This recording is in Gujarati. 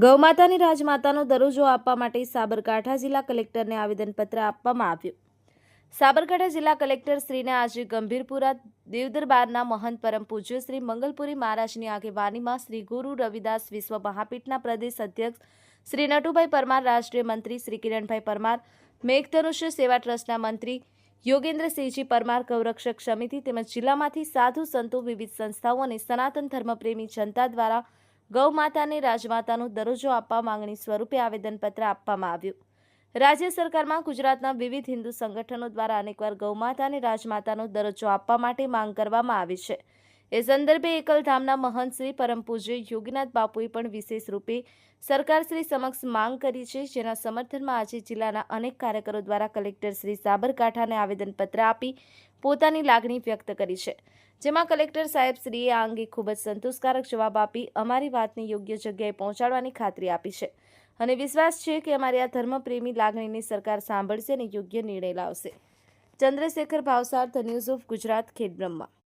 ગૌમાતાની રાજમાતાનો દરજ્જો આપવા માટે સાબરકાંઠા જિલ્લા કલેક્ટરને આવેદનપત્ર આપવામાં આવ્યું. સાબરકાંઠા જિલ્લા કલેક્ટર શ્રીને આજે ગંભીરપુરા દેવદરબારના મહંત પરમ પૂજ્ય શ્રી મંગલપુરી મહારાજની આગેવાનીમાં શ્રી ગુરુ રવિદાસ વિશ્વ મહાપીઠના પ્રદેશ અધ્યક્ષ શ્રી નટુભાઈ પરમાર, રાષ્ટ્રીય મંત્રી શ્રી કિરણભાઈ પરમાર, મેઘધનુષ્ય સેવા ટ્રસ્ટના મંત્રી યોગેન્દ્રસિંહજી પરમાર, ગૌરક્ષક સમિતિ તેમજ જિલ્લામાંથી સાધુ સંતો, વિવિધ સંસ્થાઓ અને સનાતન ધર્મપ્રેમી જનતા દ્વારા ગૌમાતાને રાજમાતાનો દરજ્જો આપવા માંગણી સ્વરૂપે આવેદનપત્ર આપવામાં આવ્યું. રાજ્ય સરકારમાં ગુજરાતના વિવિધ હિન્દુ સંગઠનો દ્વારા અનેકવાર ગૌમાતાને રાજમાતાનો દરજ્જો આપવા માટે માંગ કરવામાં આવી છે. એ સંદર્ભે એકલધામના મહંત શ્રી પરમ પૂજ્ય યોગીનાથ બાપુએ પણ વિશેષ રૂપે સરકારશ્રી સમક્ષ માંગ કરી છે, જેના સમર્થનમાં આજે જિલ્લાના અનેક કાર્યકરો દ્વારા કલેક્ટર શ્રી સાબરકાંઠાને આવેદનપત્ર આપી પોતાની લાગણી વ્યક્ત કરી છે. જેમાં કલેક્ટર સાહેબ શ્રીએ આ અંગે ખૂબ જ સંતોષકારક જવાબ આપી અમારી વાતને યોગ્ય જગ્યાએ પહોંચાડવાની ખાતરી આપી છે અને વિશ્વાસ છે કે અમારી આ ધર્મપ્રેમી લાગણીને સરકાર સાંભળશે અને યોગ્ય નિર્ણય લાવશે. Chandrashekhar Bhavsar, the news of Gujarat, Khedbrahma.